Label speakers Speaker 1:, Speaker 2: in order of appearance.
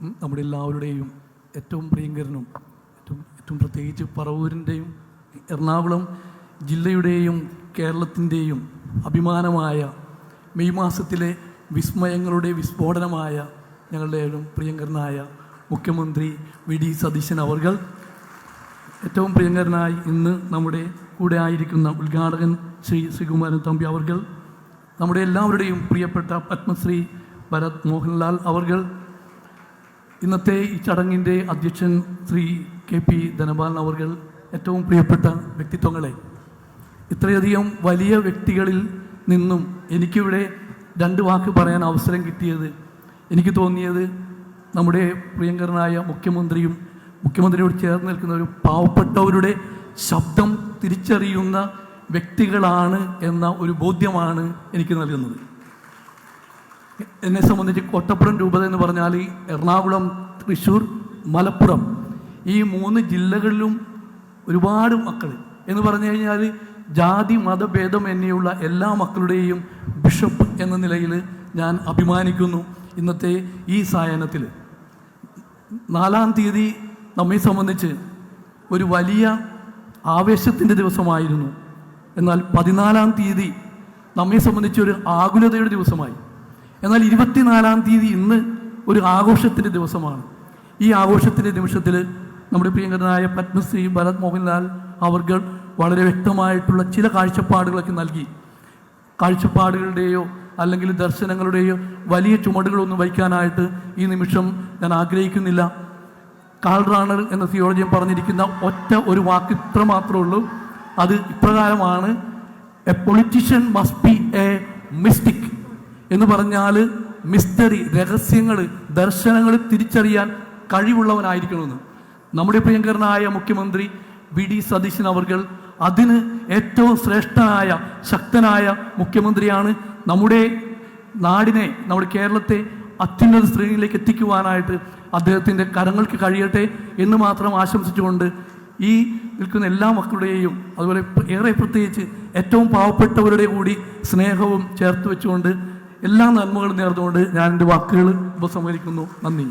Speaker 1: നമ്മുടെ എല്ലാവരുടെയും ഏറ്റവും പ്രിയങ്കരനും ഏറ്റവും പ്രത്യേകിച്ച് പറവൂരിൻ്റെയും എറണാകുളം ജില്ലയുടെയും കേരളത്തിൻ്റെയും അഭിമാനമായ മെയ് മാസത്തിലെ വിസ്മയങ്ങളുടെ വിസ്ഫോടനമായ ഞങ്ങളുടെ പ്രിയങ്കരനായ മുഖ്യമന്ത്രി വി ഡി സതീശൻ അവർകൾ, ഏറ്റവും പ്രിയങ്കരനായി ഇന്ന് നമ്മുടെ കൂടെ ആയിരിക്കുന്ന ഉദ്ഘാടകൻ ശ്രീ ശ്രീകുമാരൻ തമ്പി അവർകൾ, നമ്മുടെ എല്ലാവരുടെയും പ്രിയപ്പെട്ട പത്മശ്രീ ഭരത് മോഹൻലാൽ അവർകൾ, ഇന്നത്തെ ഈ ചടങ്ങിൻ്റെ അധ്യക്ഷൻ ശ്രീ KP ധനപാലൻ അവർകൾ, ഏറ്റവും പ്രിയപ്പെട്ട വ്യക്തിത്വങ്ങളെ, ഇത്രയധികം വലിയ വ്യക്തികളിൽ നിന്നും എനിക്കിവിടെ 2 വാക്ക് പറയാൻ അവസരം കിട്ടിയത്, എനിക്ക് തോന്നിയത് നമ്മുടെ പ്രിയങ്കരനായ മുഖ്യമന്ത്രിയോട് ചേർന്ന് നിൽക്കുന്ന ഒരു പാവപ്പെട്ടവരുടെ ശബ്ദം തിരിച്ചറിയുന്ന വ്യക്തികളാണ് എന്ന ഒരു ബോധ്യമാണ് എനിക്ക് നൽകുന്നത്. എന്നെ സംബന്ധിച്ച് കോട്ടപ്പുറം രൂപത എന്ന് പറഞ്ഞാൽ എറണാകുളം, തൃശ്ശൂർ, മലപ്പുറം ഈ 3 ജില്ലകളിലും ഒരുപാട് മക്കൾ എന്ന് പറഞ്ഞു കഴിഞ്ഞാൽ ജാതി മതഭേദം എന്നിയുള്ള എല്ലാ മക്കളുടെയും ബിഷപ്പ് എന്ന നിലയിൽ ഞാൻ അഭിമാനിക്കുന്നു. ഇന്നത്തെ ഈ സായാഹ്നത്തിൽ 4-ാം തീയതി നമ്മെ സംബന്ധിച്ച് ഒരു വലിയ ആവേശത്തിൻ്റെ ദിവസമായിരുന്നു. എന്നാൽ 14-ാം തീയതി നമ്മെ സംബന്ധിച്ച് ഒരു ആകുലതയുടെ ദിവസമായി. എന്നാൽ 24-ാം തീയതി ഇന്ന് ഒരു ആഘോഷത്തിൻ്റെ ദിവസമാണ്. ഈ ആഘോഷത്തിൻ്റെ നിമിഷത്തിൽ നമ്മുടെ പ്രിയങ്കരനായ പത്മശ്രീ ഭരത് മോഹൻലാൽ അവർകൾ വളരെ വ്യക്തമായിട്ടുള്ള ചില കാഴ്ചപ്പാടുകളൊക്കെ നൽകി. കാഴ്ചപ്പാടുകളുടെയോ അല്ലെങ്കിൽ ദർശനങ്ങളുടെയോ വലിയ ചുമടുകളൊന്നും വയ്ക്കാനായിട്ട് ഈ നിമിഷം ഞാൻ ആഗ്രഹിക്കുന്നില്ല. കാൾ റാണർ എന്ന തിയോളജിയൻ പറഞ്ഞിരിക്കുന്ന ഒറ്റ ഒരു വാക്ക് ഇത്ര മാത്രമേ ഉള്ളൂ. അത് ഇപ്രകാരമാണ്: A politician must be A mystic എന്ന് പറഞ്ഞാൽ മിസ്റ്ററി, രഹസ്യങ്ങൾ, ദർശനങ്ങൾ തിരിച്ചറിയാൻ കഴിവുള്ളവനായിരിക്കണമെന്ന്. നമ്മുടെ പ്രിയങ്കരനായ മുഖ്യമന്ത്രി വി ഡി സതീശൻ അവർകൾ അതിന് ഏറ്റവും ശ്രേഷ്ഠനായ ശക്തനായ മുഖ്യമന്ത്രിയാണ്. നമ്മുടെ നാടിനെ, നമ്മുടെ കേരളത്തെ അത്യുന്നത ശ്രേണിയിലേക്ക് എത്തിക്കുവാനായിട്ട് അദ്ദേഹത്തിൻ്റെ കരങ്ങൾക്ക് കഴിയട്ടെ എന്ന് മാത്രം ആശംസിച്ചുകൊണ്ട് ഈ നിൽക്കുന്ന എല്ലാ മക്കളുടെയും അതുപോലെ ഏറെ പ്രത്യേകിച്ച് ഏറ്റവും പാവപ്പെട്ടവരുടെ കൂടി സ്നേഹവും ചേർത്ത് വെച്ചുകൊണ്ട് എല്ലാ നന്മകളും നേർന്നുകൊണ്ട് ഞാൻ എൻ്റെ വാക്കുകൾ ഉപസംഹരിക്കുന്നു. നന്ദി.